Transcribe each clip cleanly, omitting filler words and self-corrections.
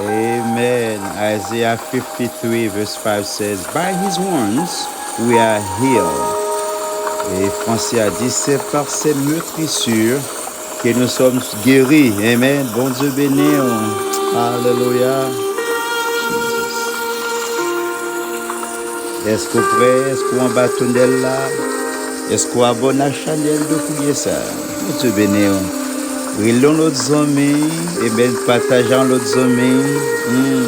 Amen. Isaiah 53 verse 5 says, By his wounds we are healed. Et Français a dit, c'est par ses meurtrissures que nous sommes guéris. Amen. Bon Dieu béni. Alléluia. Est-ce que vous prêt? Est-ce qu'on va bâtonner là? Est-ce qu'on a bon à chandelle de prier ça? Bon Dieu béni. Relons l'autre amis. Et bien, partageons l'autre amis.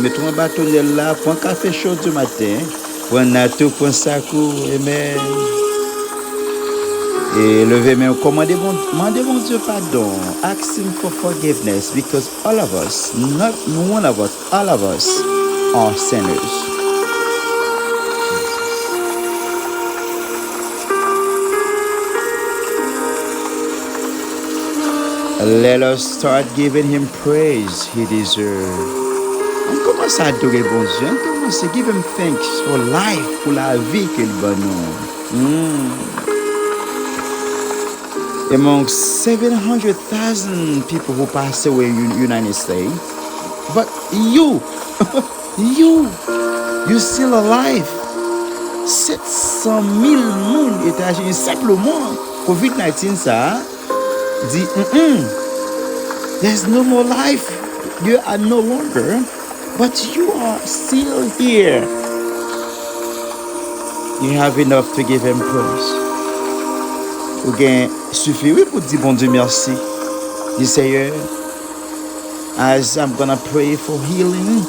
Mettons un bâtonnet là. Prends un café chaud du matin. Prends un nato, prends un sacou. Amen. Et levez main, demandez mon Dieu pardon. Ask him for forgiveness because all of us, not one of us, all of us are sinners. Let us start giving him praise he deserves. On commence à adorer bon Dieu. On commence à give him thanks for life, pour la vie qu'il donne. Among 700,000 people who passed away in the United States, but you're still alive. 700,000 monde États-Unis simplement COVID-19 ça dit there's no more life. You are no longer, but you are still here. You have enough to give him praise. Ou bien suffit pour dire bon Dieu merci. Dis Seigneur, as I'm gonna pray for healing,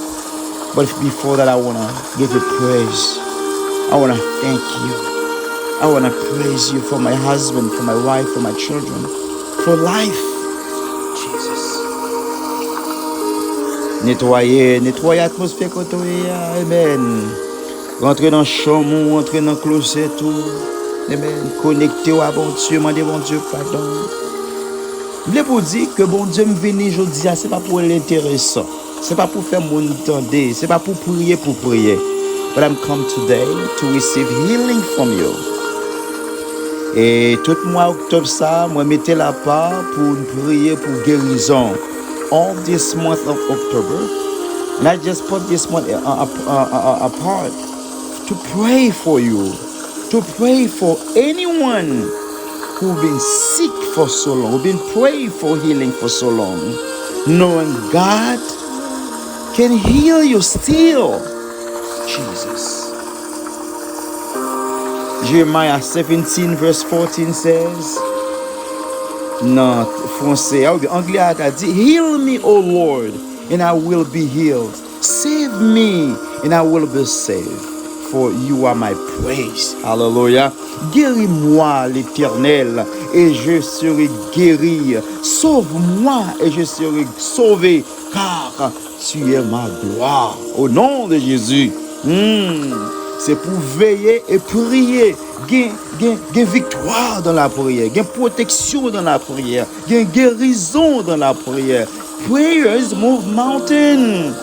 but before that I wanna give you praise. I wanna thank you. I wanna praise you for my husband, for my wife, for my children, for life. Jesus. Nettoyer l'atmosphère côté. Amen. Rentrer dans la chambre, rentrer dans le closet tout. Amen. Connecté à bon Dieu, demandez bon Dieu pardon. Je voulais vous dire que bon Dieu me venu aujourd'hui, c'est pas pour l'intéressant, c'est pas pour faire mon entendre, c'est pas pour prier. But I'm come today to receive healing from you. Et tout mois octobre ça, moi mettez la part pour prier pour guérison. All this month of October, and I just put this month apart to pray for you. To pray for anyone who've been sick for so long, who've been praying for healing for so long, knowing God can heal you still. Jesus. Jeremiah 17 verse 14 says, non, français, anglais a dit, heal me, O Lord, and I will be healed. Save me, and I will be saved. For you are my praise. Hallelujah. Guéris-moi, l'Éternel, et je serai guéri. Sauve-moi, et je serai sauvé, car tu es ma gloire. Au nom de Jésus. C'est pour veiller et prier. Gain victoire dans la prière. Gain protection dans la prière. Gain guérison dans la prière. Prayers move mountains.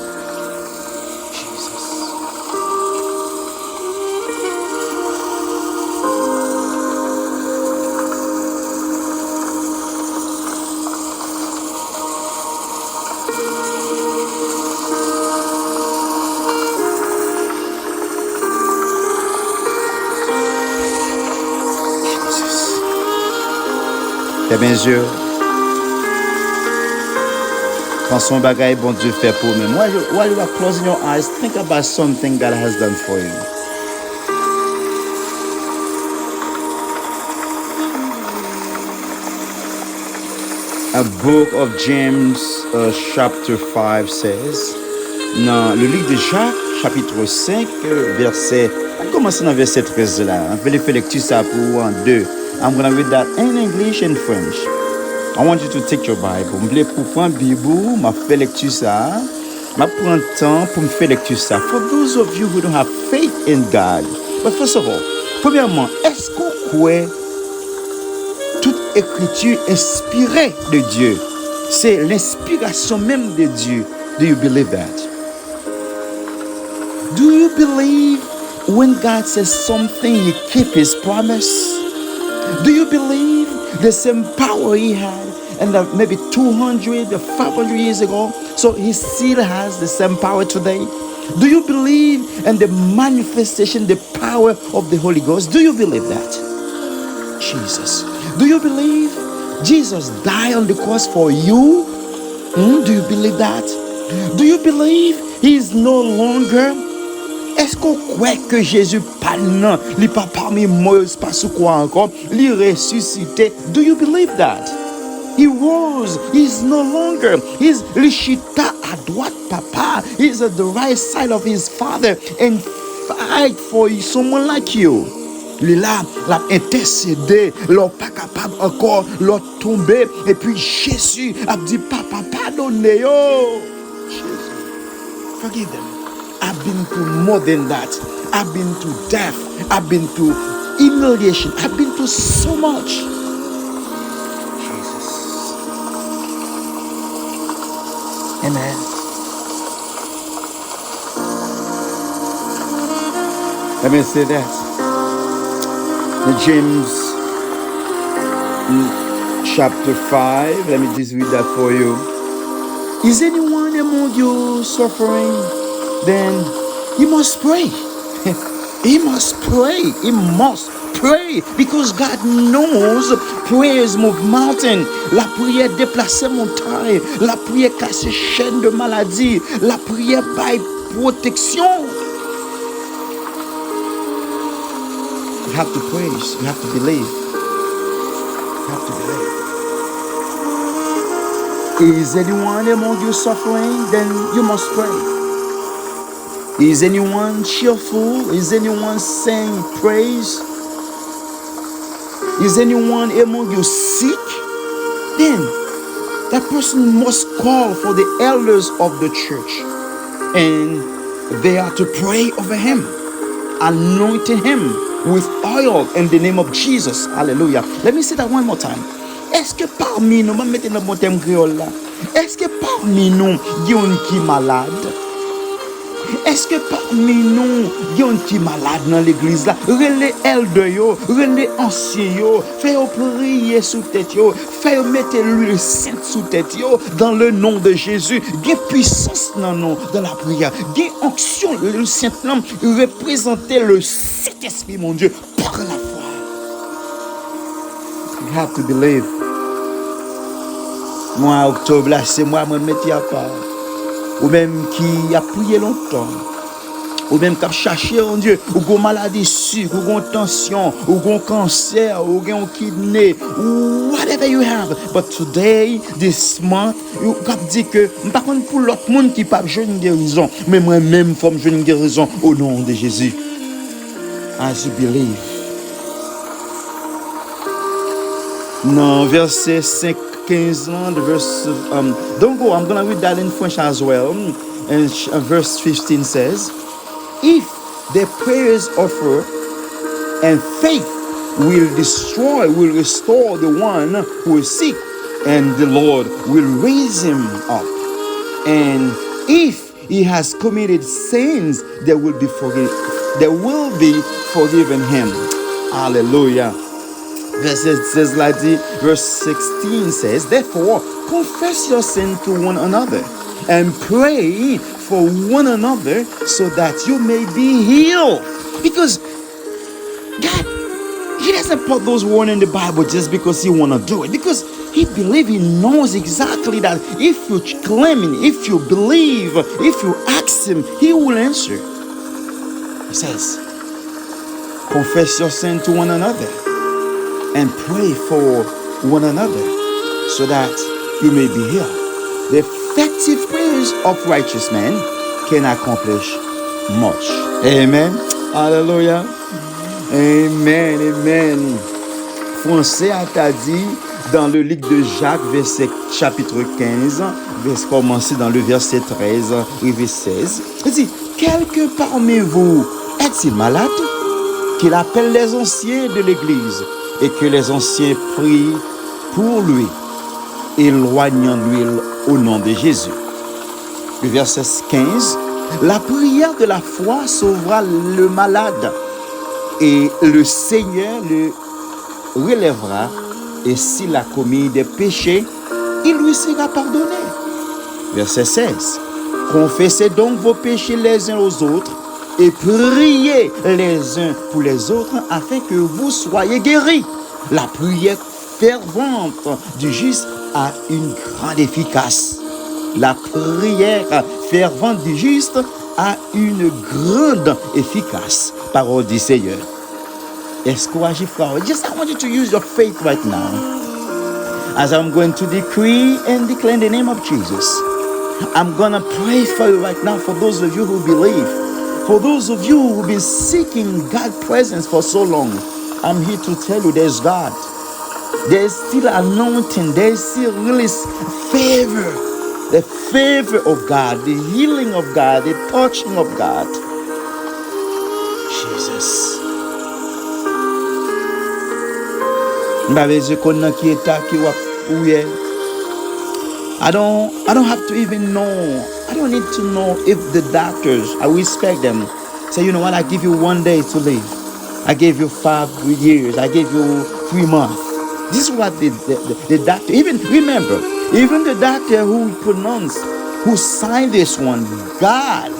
Bien sûr, pensons bagaille bon Dieu fait pour nous. While you are closing your eyes, think about something God has done for you. A book of James chapter 5 says, dans le livre de Jacques, chapitre 5, verset, on commence dans verset 13 là. On fait les lectures ça pour en deux. I'm going to read that in English and French. I want you to take your Bible. Je vais prendre la Bible, je vais lecture ça. Je vais prendre le temps pour me faire lecture ça. For those of you who don't have faith in God. But first of all, premièrement, est-ce qu'on croit toute écriture inspirée de Dieu? C'est l'inspiration même de Dieu. Do you believe that? Do you believe when God says something, He keeps His promise? Do you believe the same power He had and maybe 200 or 500 years ago So he still has the same power today. Do you believe in the manifestation, the power of the Holy Ghost? Do you believe that? Jesus. Do you believe Jesus died on the cross for you? Do you believe that? Do you believe he is no longer? Est-ce qu'on croit que Jésus pas non, il pas parmi moi, pas sous quoi encore, il ressuscité? Do you believe that? He rose. He's no longer. He's Lishita à droite, papa. He's at the right side of his father and fight for someone like you. Il est là, l'a intercédé, l'ont pas capable encore, l'ont tombé, et puis Jésus a dit, papa, pardonnez-yo. Jesus, forgive them. I've been through more than that. I've been through death. I've been through humiliation. I've been through so much. Amen. Let me say that. The James chapter 5. Let me just read that for you. Is anyone among you suffering? Then he must pray. He must pray. He must pray because God knows prayers move mountain. La prière déplace montagne. La prière casse chaîne de maladie. La prière baille protection. You have to praise. You have to believe. You have to believe. Is anyone among you suffering? Then you must pray. Is anyone cheerful? Is anyone saying praise? Is anyone among you sick? Then that person must call for the elders of the church, and they are to pray over him, anointing him with oil in the name of Jesus. Hallelujah. Let me say that one more time. Est-ce que parmi nous, mettez dans mon thème créole là, est-ce que parmi nous, il y a un qui est malade? Est-ce que parmi nous, il y a un qui est malade dans l'église là? Relais elder yo, relais ancien yo, fais-yo prier sous tête yo, fais-yo mettre l'huile sainte sous tête yo, dans le nom de Jésus. Il y a puissance dans nous, dans la prière. Il y a onction, le Saint-Nom représenter le Saint-Esprit, mon Dieu, par la foi. You have to believe. Moi, octobre là, c'est moi, me mettre à part. Ou même qui a prié longtemps, ou même qui a cherché en Dieu, ou qui a maladie sucre, ou qui a tension, ou qui a cancer, ou qui a kidney, whatever you have. But today, this month, you can dire que, par contre, pour l'autre monde qui n'a pas une guérison, mais moi-même, je veux une guérison au nom de Jésus. As you believe. Non, verset 5. 15, the verse, don't go, I'm going to read that in French as well. And verse 15 says, if the prayers offered and faith will restore the one who is sick, and the Lord will raise him up. And if he has committed sins, there will be forgiven him. Hallelujah. Verse 16 says, therefore, confess your sin to one another and pray for one another so that you may be healed. Because God, he doesn't put those words in the Bible just because he want to do it. Because he believes, he knows exactly that if you claim him, if you believe, if you ask him, he will answer. He says, confess your sin to one another and pray for one another so that you may be healed. The effective prayers of righteous men can accomplish much. Amen. Hallelujah. Amen. Amen. Français a dit dans le livre de Jacques, chapitre 15, commencer dans le verset 13 et 16. Il dit, quelqu'un parmi vous est-il malade? Qu'il appelle les anciens de l'église et que les anciens prient pour lui, éloignant l'huile au nom de Jésus. Le verset 15, la prière de la foi sauvera le malade et le Seigneur le relèvera, et s'il a commis des péchés, il lui sera pardonné. Verset 16. Confessez donc vos péchés les uns aux autres et priez les uns pour les autres afin que vous soyez guéris. La prière fervente du juste a une grande efficace. La prière fervente du juste a une grande efficace. Parole du Seigneur. Encouragez frère. Just I want you to use your faith right now. As I'm going to decree and declare in the name of Jesus. I'm going to pray for you right now for those of you who believe. For those of you who've been seeking God's presence for so long. I'm here to tell you there's God. There's still anointing. There's still really favor. The favor of God. The healing of God. The touching of God. Jesus. I don't have to even know. I don't need to know if the doctors, I respect them, say, you know what, I give you 1 day to live. I gave you 5 years. I gave you 3 months. This is what the doctor, even remember, even the doctor who pronounced, who signed this one, God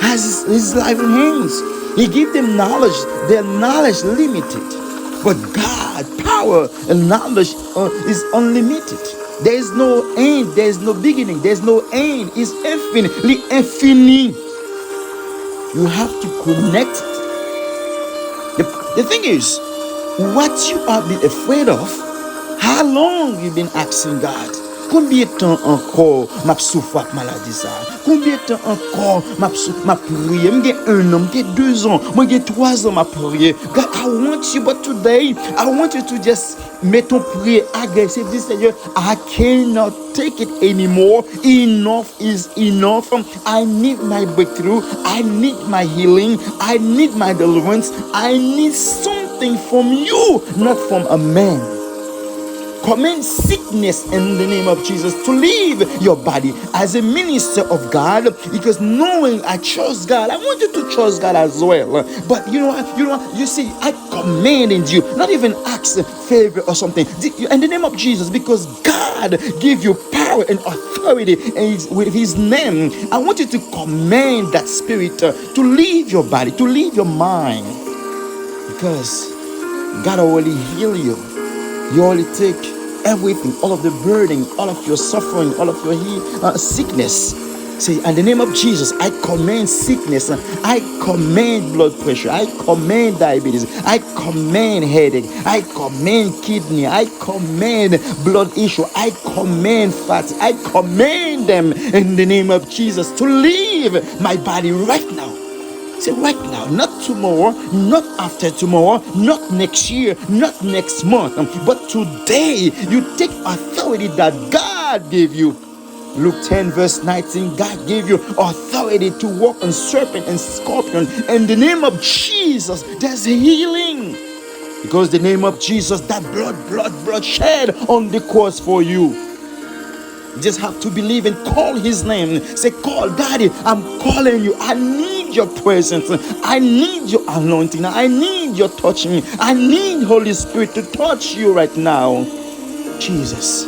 has his life in hands. He gave them knowledge. Their knowledge limited. But God, power and knowledge is unlimited. There is no end. There is no beginning. There is no end. It's infinitely infinite. You have to connect it. The thing is, what you have been afraid of, how long you've been asking God? Combien de temps encore m'a souffert avec maladie ça? Combien de temps encore m'a prié? J'ai 1 an, j'ai 2 ans, j'ai 3 ans m'a prié. God, I want you, but today I want you to just mettre ton prière agressive. Dis Seigneur, I cannot take it anymore. Enough is enough. I need my breakthrough. I need my healing. I need my deliverance. I need something from you, not from a man. Command sickness in the name of Jesus to leave your body as a minister of God, because knowing I trust God, I want you to trust God as well. But you know what? You see, I commanded you, not even ask a favor or something, in the name of Jesus, because God gave you power and authority and with His name. I want you to command that spirit to leave your body, to leave your mind, because God already healed you. You only take everything, all of the burden, all of your suffering, all of your sickness. Say, in the name of Jesus, I command sickness. I command blood pressure. I command diabetes. I command headache. I command kidney. I command blood issue. I command fat. I command them in the name of Jesus to leave my body right now. Say right now, not tomorrow, not after tomorrow, not next year, not next month, but today you take authority that God gave you. Luke 10 verse 19, God gave you authority to walk on serpent and scorpion. In the name of Jesus, there's healing. Because the name of Jesus, that blood shed on the cross for you. You just have to believe and call His name. Say, call Daddy, I'm calling you. I need your presence. I need your anointing. I need your touching. I need Holy Spirit to touch you right now. Jesus.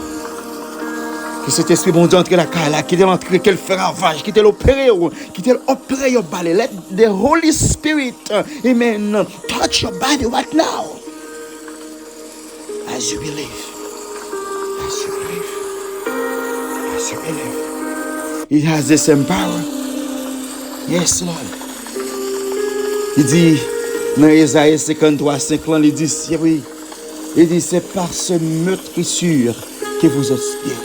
Que cet esprit bon Dieu entre la cala, qu'il entre, qu'il fait ravage, qu'il opère your body. Let the Holy Spirit, amen, touch your body right now. As you believe. As you believe. As you believe. He has the same power. Yes, Lord. Il dit, dans Isaïe 53, 5, il dit, oui. Il dit, c'est par ce meurtrissure que vous êtes guéris.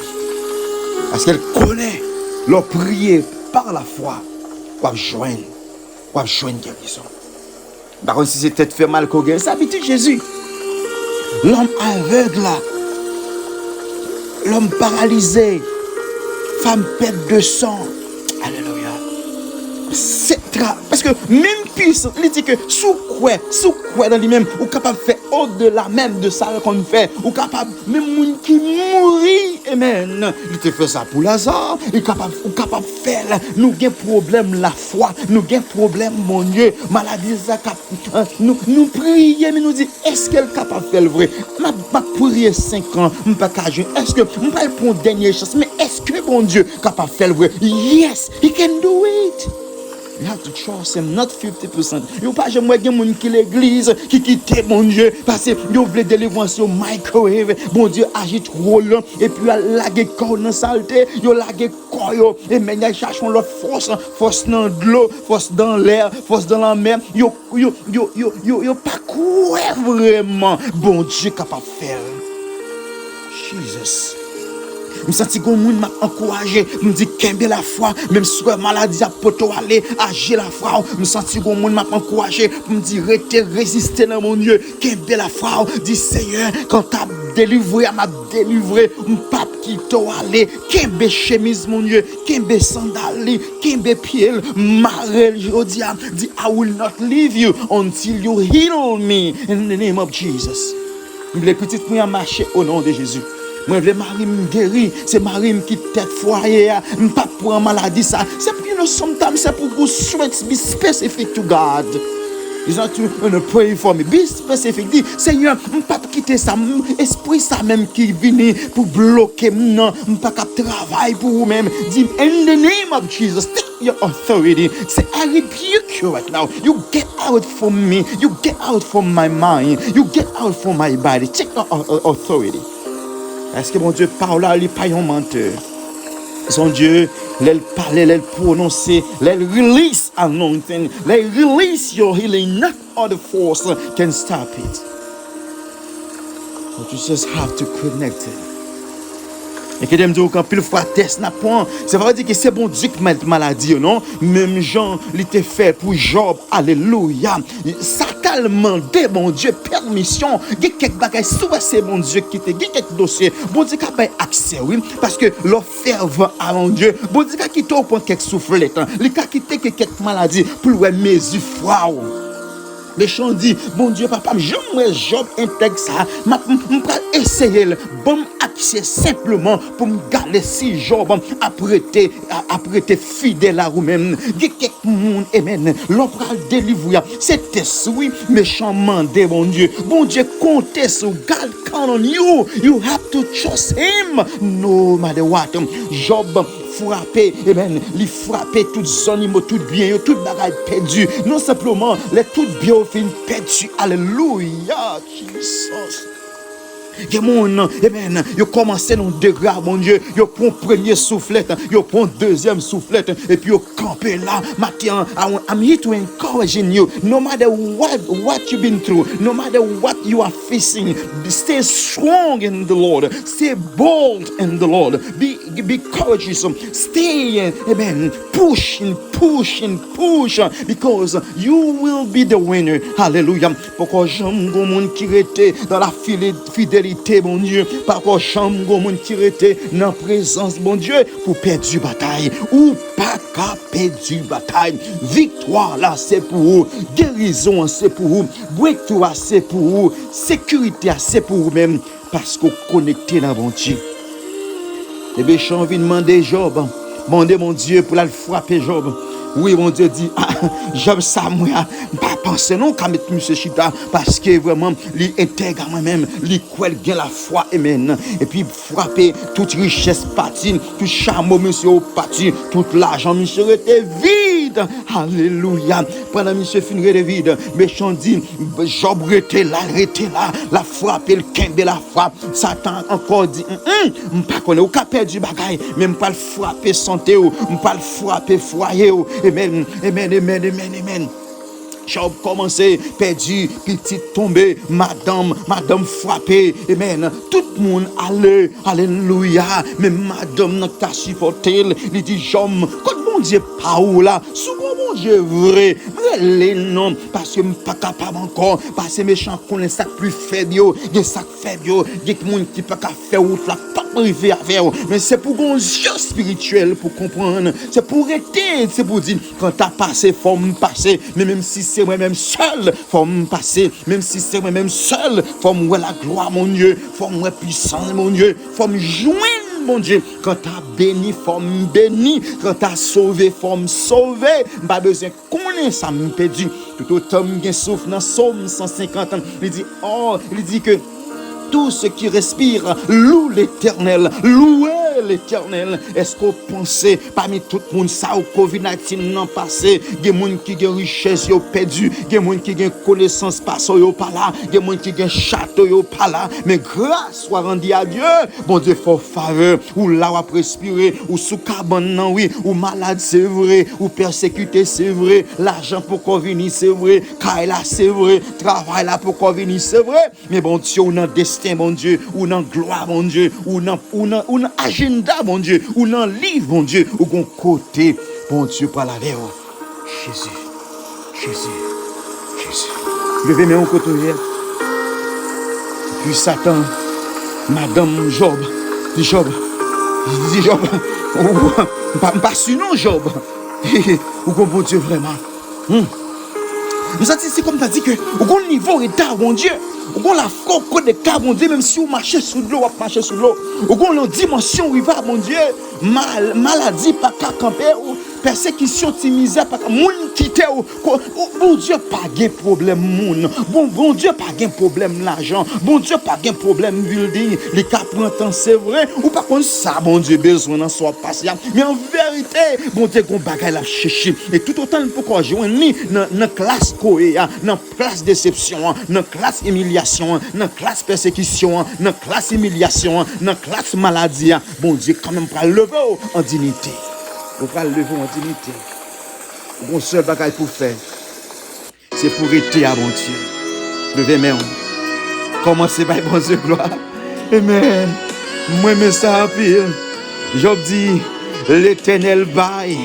Parce qu'elle connaît leur prière par la foi. Quoi joindre guérison. Par contre, si c'est peut-être fait mal qu'on guérit, c'est habitude Jésus. L'homme aveugle là. L'homme paralysé. Femme perte de sang. Alléluia. C'est grave. Parce que même puissant, il dit que sous quoi dans lui-même, ou capable de faire au-delà même de ça qu'on fait, ou capable, même moun qui mourit, amen. Il te fait ça pour Lazare, il est capable de faire, nous avons problème la foi, nous avons problème, mon Dieu, maladie, nous prions, mais nous disons, est-ce qu'elle est capable de faire le vrai? Je prier 5 ans, je ne peux pas jouer. Est-ce que je ne peux pas prendre une dernière chance? Mais est-ce que mon Dieu est capable de faire le vrai? Yes, he can do it. You have to trust him, not 50%. You pas jamais gen moun qui l'église qui quitte mon Dieu parce que yo vle délivrance au microwave. Bon Dieu agit trop lent et puis la ge corps dans saleté, yo la ge corps yo et maintenant cherchons l'autre force dans l'eau, force dans l'air, force dans la mer. Yo pas courir vraiment. Bon Dieu capable faire. Jesus. Je sens que moun m'a encouragé, me dit qu'aimer la foi, même si la maladie a poto aller, agir la foi. Je sens que moun m'a encouragé, me dit résister dans mon Dieu, qu'aimer la foi. Dit Seigneur, quand t'as délivré, m'a délivré, m'pape qui t'a aller, qu'aimer chemise mon Dieu, qu'aimer sandales, qu'aimer pied, marel jodi dit I will not leave you until you heal me in the name of Jesus. Les petites prières marcher au nom de Jésus. Moi, je veux Marie me guérir. C'est Marie qui tête foyer. Je ne pas pour maladie. Ça. C'est pour nous, sometimes, c'est pour vous sweat. Be specific to God. It's not to pray for me. Be specific. Dis, Seigneur, je ne pas quitter ça. Esprit, ça même qui vient pour bloquer. Non, je ne pas travailler pour vous-même. Dis, in the name of Jesus, take your authority. Say, I rebuke you right now. You get out from me. You get out from my mind. You get out from my body. Take your authority. Est-ce que mon Dieu parle là, il n'est pas un menteur. Son Dieu, il parle, il prononce, il release anointing, il release your healing. Not other force can stop it. But you just have to connect it. Et que j'aime dire quand pile fois test n'a point, ça veut dire que c'est bon Dieu qui met maladie non, même Jean il était fait pour Job, alléluia. Ça tellement de bon Dieu permission, il y a quelques bagages soit c'est bon Dieu qui te, il y a quelques dossiers, bon Dieu qui a pas accès oui parce que leur fervent à mon Dieu, bon Dieu qui te au point quelques soufflettes, il a quitté quelques maladies pour ouais mesure foi. Les gens disent, bon Dieu, papa, j'aimerais Job intègre ça. Je vais essayer, bon accès simplement pour me garder si Job après te fidèle à vous-même. Il y a quelques monde, amen. L'on va délivrer. C'était oui, méchant mandé, bon Dieu. Bon Dieu, comptez sur God, count on you. You have to trust him. No matter what. Job frappé, amen, il frappé toutes les animaux, tout bien, tout bagaille perdu. Non simplement, les tout bien fin perdu. Alléluia, Jesus. Que mon amen, yo commencé dans degré mon Dieu, yo prend premier soufflette, yo prend deuxième soufflette et puis yo camper là. Maintenant, I'm here to encourage you. No matter what you've been through, no matter what you are facing, stay strong in the Lord. Stay bold in the Lord. Be courageous. Stay, amen. Push because you will be the winner. Hallelujah. Pourquoi j'aime go monde qui était dans la fidélité mon Dieu, par contre chambre mon qui était dans présence mon Dieu pour perdre du bataille ou pas qu'à perdre du bataille. Victoire là c'est pour vous, guérison c'est pour vous, breakthrough c'est pour vous, sécurité c'est pour vous même parce qu'on connecté dans bon Dieu. Et bien j'ai envie de demander Job, demander mon Dieu pour la frapper Job. Oui, mon Dieu dit, Job ça, moi, pas penser non qu'à mettre monsieur Chita, parce que vraiment, il intègre moi-même, il croit bien la foi, amen. Et puis, frapper toute richesse partie, tout chameau, monsieur, au parti, tout l'argent, monsieur, était vide. Alléluia. Pendant monsieur finit de vide, méchant dit, Job était là, la frappe, le kembe la frappe. Satan encore dit, pas qu'on est au cas perdu bagaille, même pas le frapper santé, pas le frapper foyer. Amen, amen, amen, amen, amen. Job commencé, perdu, petit tombé, madame frappée, amen. Tout le monde allait, alléluia. Mais madame n'a pas supporté, il dit, Job, quand mon Dieu parle là, souvent mon Dieu vrai, les noms, parce que je ne suis pas capable encore, parce que mes méchants connaissent ça plus faible, il y a ça faible, il y a des gens qui ne peuvent pas faire route là, pas arriver à faire, mais c'est pour un yeux spirituel pour comprendre, c'est pour arrêter, c'est pour dire quand t'as passé, faut me passer, mais même si c'est moi-même seul, faut me passer, même si c'est moi-même seul, faut me voir la gloire, mon Dieu, faut me voir puissance, mon Dieu, faut me joindre, mon Dieu, quand t'as béni, faut me bénir, quand t'as sauvé, faut me sauver, pas besoin qu'on ait ça me perdu, tout autant que souffle dans Somme 150, il dit que tout ce qui respire loue l'Éternel, louez l'Éternel. Est-ce qu'on pensait parmi tout le monde ça au Covid-19 n'en passé, il y a des gens qui ont richesse yo perdu, il y a des gens qui ont connaissance pas yo pas là, il y a des gens qui ont château yo pas là, mais grâce soit rendue à Dieu. Bon Dieu faut faveur, ou là on respirer, ou sous cabane non oui, ou malade c'est vrai, ou persécuté c'est vrai, l'argent pour qu'on vienne c'est vrai, caille là c'est vrai, travail là pour qu'on vienne c'est vrai, mais bon Dieu on a destin mon Dieu, ou dans gloire mon Dieu, ou dans agenda mon Dieu, ou dans livre mon Dieu, ou gon côté bon Dieu par la vers Jésus. Levez mes mains côté puis Satan Madame Job dit Job pas sur non Job ou gon bon Dieu vraiment c'est comme tu as dit que au bon niveau état mon Dieu ou gon la foi de cas mon Dieu, même si vous marchez sous l'eau, vous marchez sous l'eau, ou gon la dimension où il va mon Dieu, maladie pas qu'à camper, ou persécution, misère pas qu'à moun quitter, bon Dieu pas de problème moun, bon Dieu pas de problème l'argent, bon Dieu pas de problème building, les cas prend temps c'est vrai, ou par contre ça bon Dieu besoin d'en soit patient, mais en vérité bon Dieu gon bagay la chercher, et tout autant pour qu'on joindre ni dans classe coé, dans classe déception, dans classe humiliation, dans classe persécution, dans classe humiliation, dans classe maladie, bon Dieu quand même pas lever en dignité. On va lever en dignité. Bon seul bagage pour faire, c'est pour être à bon Dieu. Levez mes mains. Commencez par bon Dieu gloire. Amen. Moi mais ça pire. Job dit l'Éternel baille,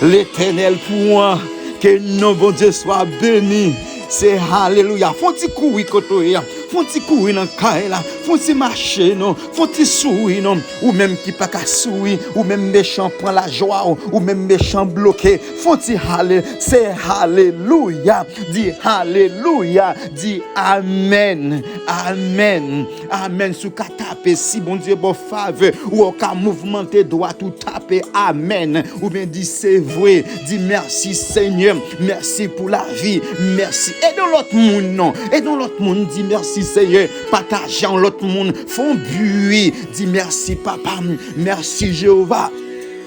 l'Éternel pour moi, que non bon Dieu soit béni. C'est alléluia. Faut-il courir côté là? Faut-il courir dans caille là? Faut-il marcher non? Faut-il sourire non? Ou même qui pas qu'à sourire, ou même méchant prend la joie, ou même méchant bloqué. Faut-il aller? C'est alléluia. Dis alléluia. Dis amen. Amen. Amen. Sous qu'à taper si bon Dieu bon faveur ou au cas mouvementer doit tout taper amen. Ou bien dis c'est vrai. Dis merci Seigneur. Merci pour la vie. Merci. Et dans l'autre monde, non. Et dans l'autre monde, dis merci Seigneur. Partageant l'autre monde. Font bruit. Dis merci Papa. Merci Jéhovah.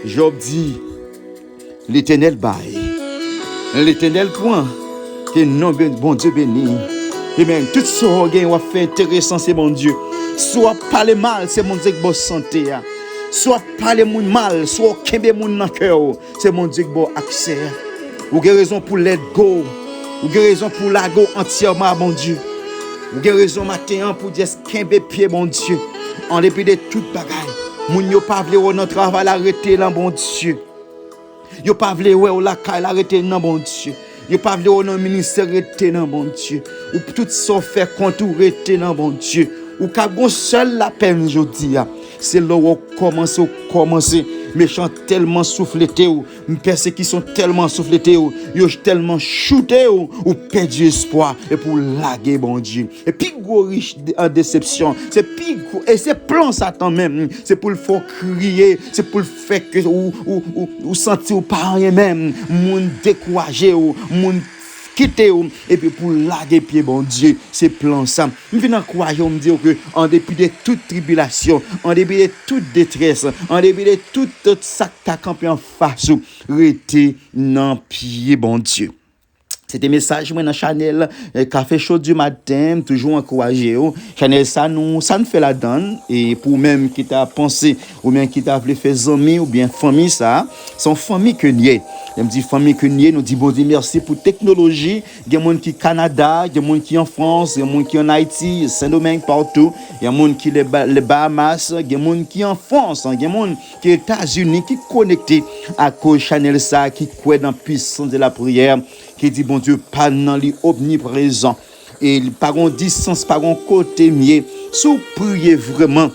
Job dit, l'Éternel baille. L'Éternel point. Que non, bon Dieu béni. Et bien, tout ce qu'on a fait intéressant, c'est mon Dieu. Soit parler mal, c'est mon Dieu qui a santé. Soit parler mal, soit kembe moun dans cœur, c'est mon Dieu qui a accès. Ou avez raison pour let go. Ou avez raison pour la go entièrement, mon Dieu. Ou avez raison matin pour dire kembe pied, mon Dieu. En dépit de toute bagaille. Moun yo pa vle ou nan travail arrêté là, mon Dieu. Yo pa vle ou la caille arrêté nan, mon Dieu. Yo pa vle ou nan ministère arrêté nan, mon Dieu. Ou tout ça fait contour arrêté nan, mon Dieu. Ou ka gon seul la peine jodi a. C'est là où commencer méchant tellement souffleté ou persécution tellement souffleté ou yo tellement shooté ou perdu espoir et pour laguer bon Dieu et puis gros riche en déception c'est puis et c'est plan Satan même c'est pour le faire crier c'est pour le faire que ou sentir pas rien même moun décourager ou moun quitter et puis pour laguer pied bon Dieu c'est plan ça me viens encourager me dire que en dépit de toute tribulation en dépit de toute détresse en dépit de tout ça qu'a campé en face rester dans pied bon Dieu. C'était message moi dans Chanel café chaud du matin toujours encourager Chanel ça nous fait la donne et pour même qui t'a pensé ou bien qui t'a voulu faire amis ou bien famille ça son famille que nier me dit famille que nier nous dit bon Dieu merci pour technologie il y a monde qui Canada il y a monde qui en France il y a monde qui en Haïti Saint-Domingue partout il y a monde qui les Bahamas il y a monde qui en France il y a monde qui États-Unis qui connecté à cause Chanel ça qui croit dans puissance de la prière qui dit bon Dieu pas dans lui omniprésent et par une distance par un côté mieux sous prier vraiment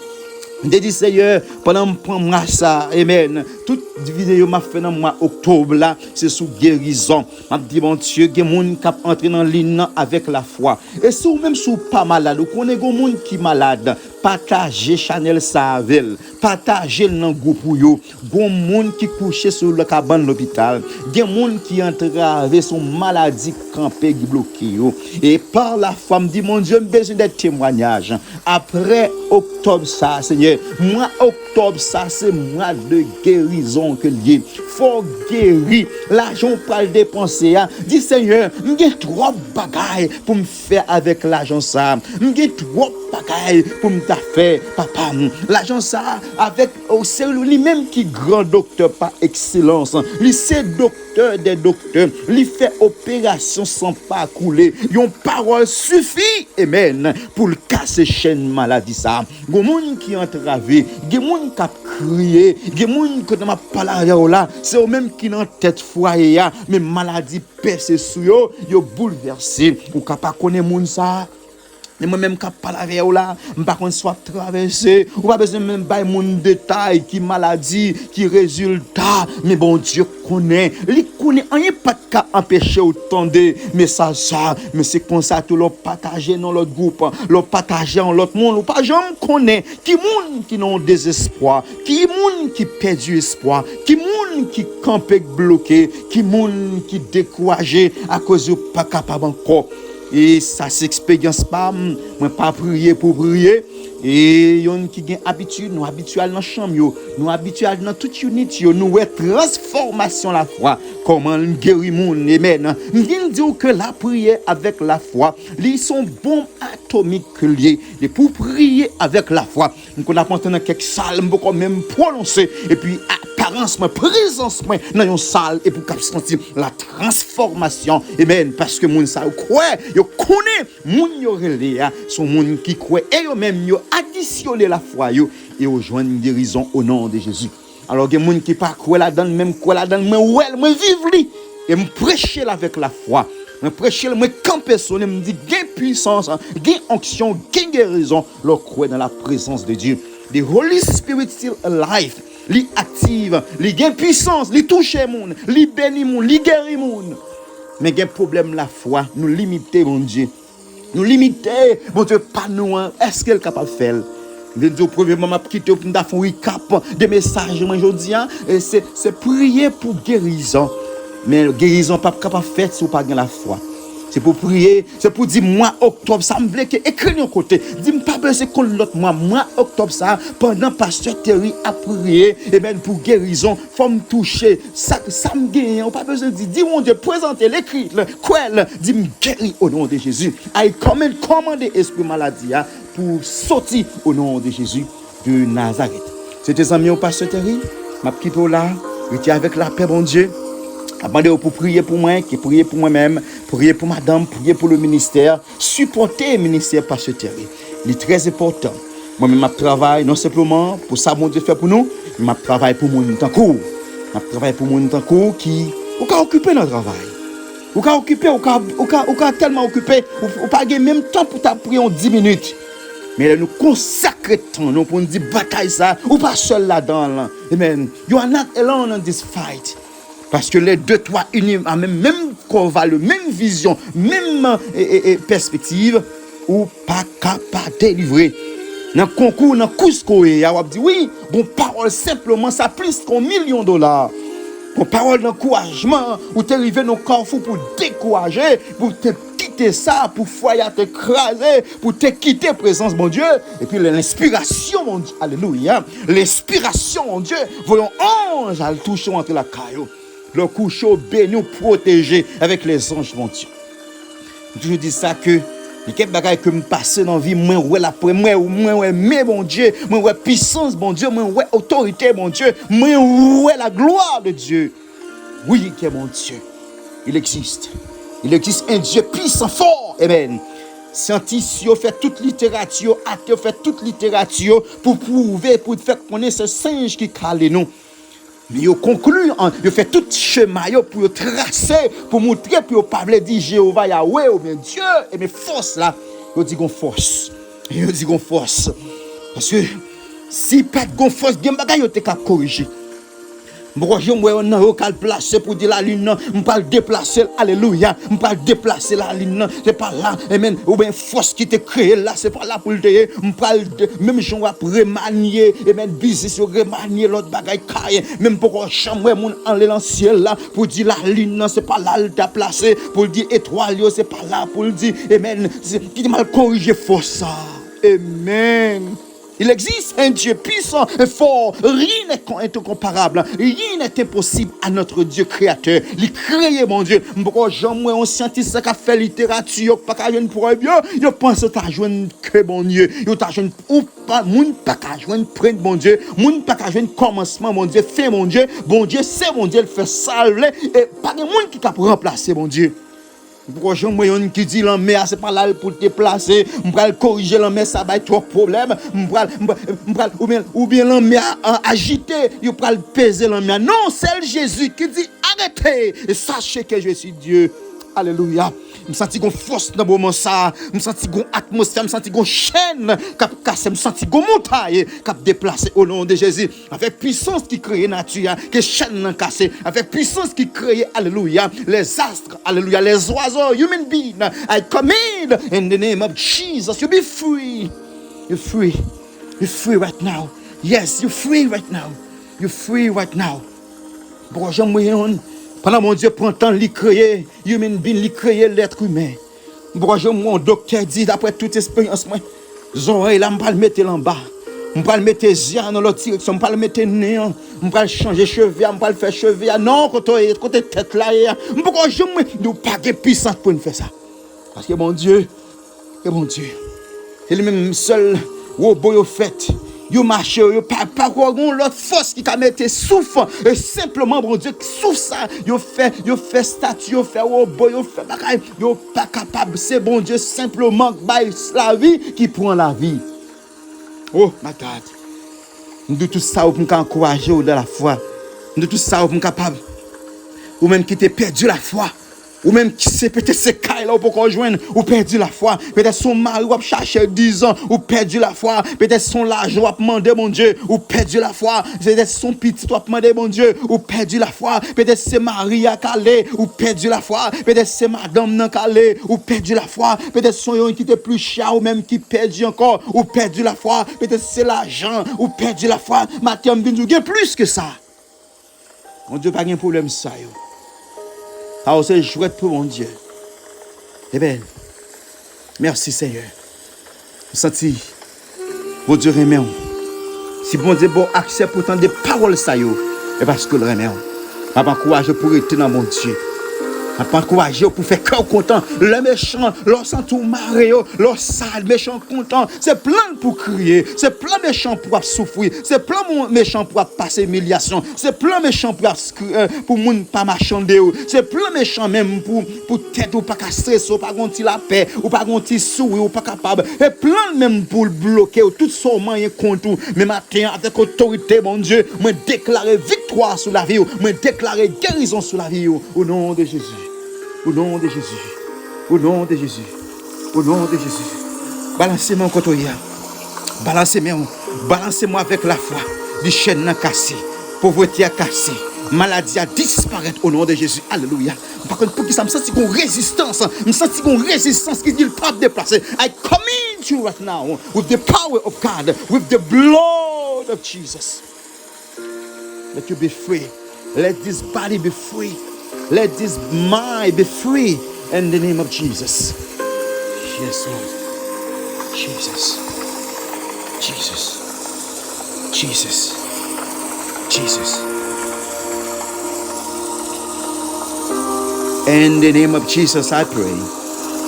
Je dis Seigneur, pendant que je prends ça, amen. Toute vidéo m'a fait dans le mois octobre là, c'est sous guérison. M'a dit bon Dieu, il y a des gens qui entrent dans ligne avec la foi. Et si vous même sous pas malade, vous connaissez des gens qui malade, partagez Chanel Savel, partagez le dans groupe pour yo. Des gens qui couchent sur le cabane de l'hôpital, des gens qui entravent son maladie campée qui bloqué yo. Et par la foi, me dit mon Dieu, j'ai besoin de témoignages. Après octobre ça, Seigneur, mois octobre ça c'est mois de guérison que lié. Faut guérir. L'argent pas le dépenser. Dis Seigneur, j'ai trop bagaille pour me faire avec l'argent ça. J'ai trop bagaille pour me faire papa. L'argent ça avec c'est lui-même qui grand docteur par excellence. Lui c'est docteur des docteurs. Lui fait opération sans pas couler. Yon parole suffit. Amen. Pour le casser chaîne maladie ça. Gon monde qui entravé, gon monde qui a crié, gon monde que m'a parlé là, c'est eux même qui dans tête foyer mais maladie percé sou yo bouleversé. Ou capable connaître monde ça. Mais moi-même, quand je parle avec vous là, je ne sais pas soit traversé, ou pas besoin même de mon détail, qui maladie, qui résultat. Mais bon Dieu connaît. Il connaît, il n'y a pas de cas empêcher autant de messages ça. Mais c'est comme ça que l'on partage dans l'autre groupe, l'on partage dans l'autre monde, ou pas jamais connaît. Qui monde qui n'ont désespoir, qui monde qui perd du espoir, qui monde qui campe bloqué, qui monde qui découragé à cause de pas capable encore. Et ça s'expérience pas, moi pas prier pour prier. Et yon qui gen habitude, nous habitual dans chambre, nous habitual dans toute unité, nous ouais transformation la foi. Comment guérir moun, amen. Nous dire que la prière avec la foi, ils sont bombes atomiques liées. Et pour prier avec la foi, nous avons entendu quelques salmes pour même prononcer et puis apparence, présence dans une salle et pour sentir la transformation, amen. Parce que moun ça croit, yo connaît moun yo relé, son moun qui croit et yo même yo additionner la foi yo et rejoindre une guérison au nom de Jésus. Alors il y a des gens qui pas croire là-dedans, même croire là-dedans, mais ouais, moi vivre li et me prêcher avec la foi. Me prêcher, me camper sonner, me dit gain puissance, gain onction, gain guérison, leur croire dans la présence de Dieu. The Holy Spirit still alive. Li active, li gain puissance, li touche moun, li béni moun, li guéri moun. Mais gain problème la foi, nous limiter mon Dieu. Nous limiter, bon Dieu, pas nous, est-ce qu'elle est capable de faire? Je dis au premier moment, je quitte pour faire un recap des messages aujourd'hui. C'est prier pour guérison. Mais guérison pas capable de faire si vous n'avez pas la foi. C'est pour prier, c'est pour dire mois octobre, ça me veut que écrit de côté. Dis-moi pas besoin qu'on l'autre mois octobre ça, pendant pasteur Terry a prié, et bien pour guérison, faut me toucher, ça me gagne, on pas besoin de dire, dis mon Dieu, présentez l'écrit, quoi, dis-moi guéris au nom de Jésus. I commande esprit maladie pour sortir au nom de Jésus de Nazareth. C'était amis au pasteur Terry, m'a quitté là, j'étais avec la paix, bon Dieu. Demandez pour prier pour moi, qui prier pour moi-même, prier pour madame, prier pour le ministère, supporter le ministère par ce terrain. Il est très important. Moi-même, je travaille non simplement pour ça, mon Dieu fait pour nous, mais je travaille pour mon temps court. Je travaille pour mon temps court qui, ou ka occupé dans le travail. Ou ka occupé, ou ka tellement occupé, ou pas même temps pour prier en 10 minutes. Mais nous consacrer temps, nous pour nous dire bataille ça, ou pas seul là-dedans. Amen. You are not alone in this fight. Parce que les deux, trois unis à même conval, même vision, même perspective, ou pas capable de délivrer. Dans le concours, dans le Cusco, il y a dit oui, bon parole simplement, ça plus qu'un $1 000 000. Bon parole d'encouragement, ou t'es arrivé dans le carrefour pour décourager, pour te quitter ça, pour foyer t'écraser, pour te quitter présence, mon Dieu. Et puis l'inspiration, mon Dieu, alléluia, l'inspiration, mon Dieu, voyons ange à le toucher entre la caillou. Le coucher béni, protégé avec les anges, mon Dieu. Je dis ça que les quelques bagages que me passe dans la vie, moi ouais la moi ouais mais bon Dieu, moi ouais puissance bon Dieu, moi ouais autorité bon Dieu, moi ouais la gloire de Dieu. Oui, que mon Dieu, il existe. Il existe un Dieu puissant, fort. Amen. Scientifiques fait toute littérature, athées fait toute littérature pour prouver, pour faire connaître ce singe qui cale nous. Mais ils concluent, ils font tout chemin pour tracer, pour montrer, pour parler de Jéhovah, Yahweh, ou bien Dieu, et mes forces là, ils disent qu'on force. Ils disent qu'on force. Parce que Si pas de force, gen bagay yo te ka corriger. Broje moi on a qu'à placer pour dire la ligne, on pas déplacer, alléluia, on pas déplacer la ligne, c'est pas là, amen, ou bien force qui te créé là, c'est pas là pour le dire, on pas même j'on va remanier, amen, business remanier l'autre bagaille caille, même pour chambre mon en le ciel là pour dire la ligne, c'est pas là le t'a placé, pour dire étoile, c'est pas là pour le dire, amen, qui mal corriger force ça. Amen. Il existe un Dieu puissant et fort. Rien n'est incomparable. Rien n'est impossible à notre Dieu créateur. Il crée, mon Dieu. Pourquoi jamais un scientiste qui a fait littérature, pas qu'à jouer pour un bien, il pense que tu as joué que bon Dieu. Il t'a joué ou pas, moun pas qu'à jouer prendre mon Dieu. Moun pas qu'à jouer commencement, mon Dieu. Fait mon Dieu. Bon Dieu, c'est mon Dieu. Il fait salver. Et pas de monde qui t'a remplacé, mon Dieu. Pourquoi je me qui dit l'homme c'est pas là pour te placer, on va corriger l'homme ça va être trop problème, ou bien l'homme agité, il va peser l'homme. Non, c'est Jésus qui dit arrêtez et sachez que je suis Dieu. Alléluia. Je me sens une force dans le moment ça. Je me sens une atmosphère, je me sens une chaîne qui a cassé, je me sens une montagne qui a déplacé au nom de Jésus. Avec puissance qui crée la nature, que chaîne n'a cassé. Avec puissance qui crée, alléluia, les astres, alléluia, les oiseaux, human beings. I command in the name of Jesus, you be free. You're free. You're free right now. Yes, you're free right now. You're free right now. Bon, j'aime pendant mon Dieu prend temps de créer, human being, de créer l'être humain. Bon, mon docteur dit, d'après toute expérience, moi, oreilles là, je vais le mettre en bas. Je vais le mettre les yeux dans l'autre direction, je vais le mettre néant. Je vais changer cheveux, je vais le faire cheveux. Non, côté tête là, pourquoi je ne pas de puissance pour faire ça? Parce que mon Dieu, il est même seul, robot fait. Yo marche, yo pas l'autre force qui a mettre souffle et simplement bon Dieu souffle ça, yo fait statue, yo fait robot, yo fait bagaille, yo pas capable, c'est bon Dieu simplement by la vie qui prend la vie. Oh my God. Nous tout ça pour encourager dans la foi. Nous tout ça pour capable ou même qui t'es perdu la foi. Ou même qui sait peut-être c'est Kyle ou pour rejoindre ou perdu la foi, peut-être son mari ou chercher 10 ans ou perdu la foi, peut-être son l'argent ou demander mon Dieu ou perdu la foi, peut-être son petit ou demander mon Dieu ou perdu la foi, peut-être c'est Marie à Calais ou perdu la foi, peut-être c'est madame dans Calais ou perdu la foi, peut-être son yon qui était plus cher ou même qui perdu encore ou perdu la foi, peut-être c'est l'argent ou perdu la foi, Mathieu me dit plus que ça. Mon Dieu pas de problème ça yo. Alors c'est chouette pour mon Dieu. Eh bien, merci Seigneur. Vous sentez, mon Dieu remet. Si bon Dieu bon accès pour tant de paroles ça yo, et parce que le remet. Je m'encourage pour être dans mon Dieu. Je m'encourage pour faire cœur content. Le méchant, leur sent tout maré, leur sale méchant content. C'est plein pour crier. C'est plein méchant pour souffrir. C'est plein méchant pour passer humiliation. C'est plein méchant pour moun pas marchander. C'est plein méchant même pour tête ou pas qu'à stresser, ou pas gonti la paix, ou pas gonti sourire, ou pas capable. Et plein même pour bloquer tout son moyen contre. Mais matin avec autorité mon Dieu, me déclarer victoire sur la vie, me déclarer guérison sur la vie au nom de Jésus. Au nom de Jésus. Au nom de Jésus. Au nom de Jésus. Balancez-moi contre hier. Balancez-moi avec la foi. Du chaîne cassé. Pauvreté à cassé. Maladie à disparaître au nom de Jésus. Alléluia. Par contre, pour qui ça me senti une résistance. Me senti une résistance qui dit le pas déplacer. I command you right now with the power of God, with the blood of Jesus. Let you be free. Let this body be free. Let this mind be free in the name of Jesus. Yes, Lord. Jesus. Jesus. Jesus. Jesus. In the name of Jesus, I pray.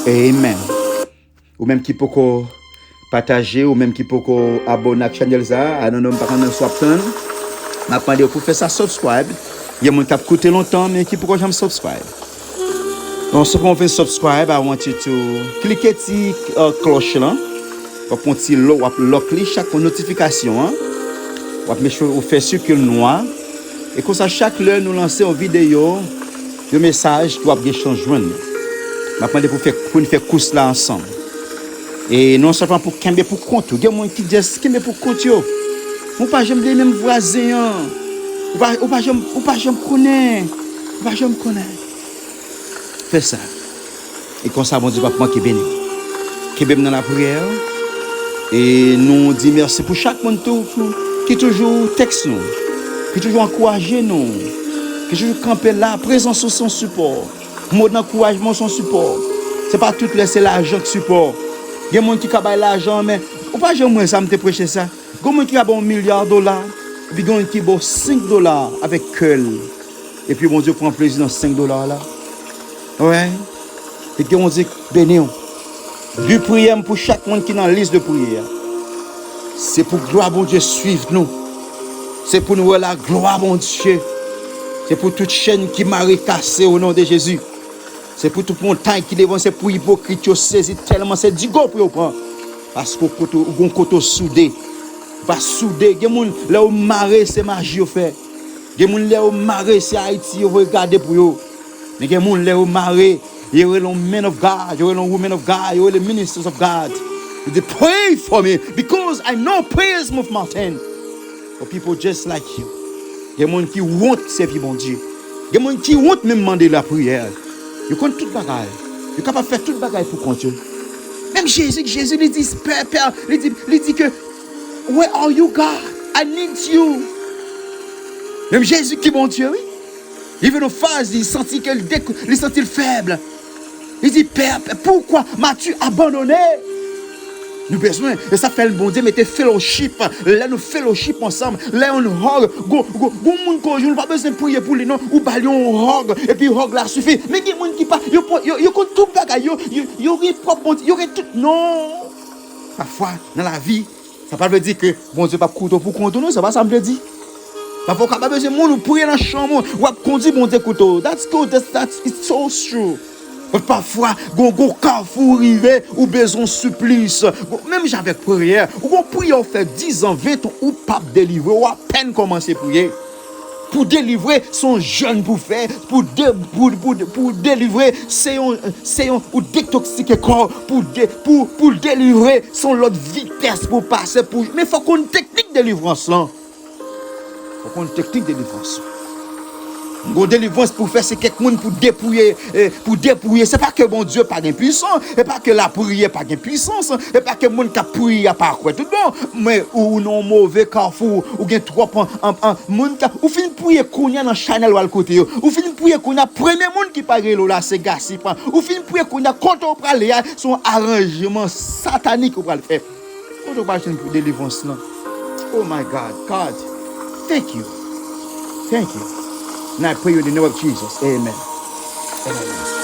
Amen. Ou même qui peut partager, ou même qui peut abonner à la chaîne ça, I don't know, pas quand on soit plein. Je m'appelle pour faire ça, subscribe. Il y a des gens qui ont écouté longtemps, mais qui pourquoi j'aime subscribe. Donc, ce qu'on fait subscribe, I want you to click sur cloche là. Vous pouvez lock chaque notification. Vous faites circuler noir. Et comme ça, chaque heure, nous lançons une vidéo, un message qui va changer. Je vais pour faire course là ensemble. Et non seulement pour compte. Il y a des gens qui disent pour compte. Ou pas j'aime les mêmes voisins. Ou pas j'aime connaître. Ou pas j'aime connaître. Fais ça. Et comme ça, bon Dieu, papa, qui est béni. Qui est béni dans la prière. Et nous disons merci pour chaque monde qui toujours texte nous, qui toujours encourage nous, qui toujours camper là, présent sur son support. Mot d'encouragement, son support. Ce n'est pas tout laisser l'argent qui support. Il y a des gens qui ont l'argent, mais ou pas jamais ça me prêcher ça. Il y a des gens qui ont $1 milliard, et puis il y a des gens qui ont $5 avec cœur. Et puis mon Dieu prend plaisir dans $5 là. Ouais. Et puis on dit béni. Du prière pour chaque monde qui est dans la liste de prière. C'est pour gloire bon Dieu suivre nous. C'est pour nous voir la gloire bon Dieu. C'est pour toute chaîne qui m'a cassé au nom de Jésus. C'est pour toute montagne qui devant, c'est pour hypocrite qui saisi tellement c'est du go pour prendre. Parce que on côté soudé. Pas soudé, il y a des gens là au maré c'est magie au fait. Il y a des gens là au maré c'est Haïti, on regarder pour eux. Mais il y a des gens là au maré, il y a les men of God, il y a les women of God, il y a les ministers of God. They pray for me because I know prayers move mountains. For people just like you. Il y a des gens qui vont servir mon Dieu. Il y a des gens qui vont même demander la prière. Ils connaissent toute bagaille. Ils sont capables de faire toute bagaille pour compter. Même Jésus lui dit, Père, lui dit que, where are you, God? I need you. Même Jésus qui est mon Dieu, oui. Il veut nos phases, il sentit faible. Il dit, Père, pourquoi m'as-tu abandonné? Nous besoin, et ça fait le bon Dieu, mettez fellowship. Là, nous fellowship ensemble. Là, on hug. Go, moun ko joue, pas besoin de prier pour les noms. Ou bah, on hug. Et puis, hug là suffit. Mais il y a des gens qui pas, yo compte tout bagay, yo propre bon Dieu, yo tout. Non. Parfois, dans la vie, ça ne veut pas dire que bon Dieu pas couteau pour contourner, ça va, ça me dit. Parfois, quand on a besoin de monde, nous prier dans la chambre, ou à conduire bon Dieu couteau. That's good, it's so true. Parfois, on carrefour arrivé ou besoin de supplice. Même j'avais prière. Ou on prie, on fait 10 ans, 20 ans, ou pas délivrer, ou à peine commencer à prier. Pour délivrer, son jeûne pour faire. Pour délivrer, c'est un ou détoxiquer corps. Pour délivrer, son l'autre vitesse pour passer. Mais il faut qu'on ait une technique de délivrance là. Il faut qu'on ait une technique de délivrance. Une délivrance pour faire, c'est quelqu'un pour dépouiller. C'est pas que bon Dieu pas de puissance, et pas que la prière pas de puissance, et pas que le monde qui prie a pas quoi tout bon, mais ou non mauvais carrefour, ou bien trop en monde ou fin prier qu'on dans Chanel ou à côté, ou fin prier qu'on a premier monde qui parle là c'est gossip, ou fin prier qu'on a quand on parle son arrangement satanique pour le faire. Quand on parle de délivrance là. Oh my God, thank you. And I pray in the name of Jesus. Amen. Amen.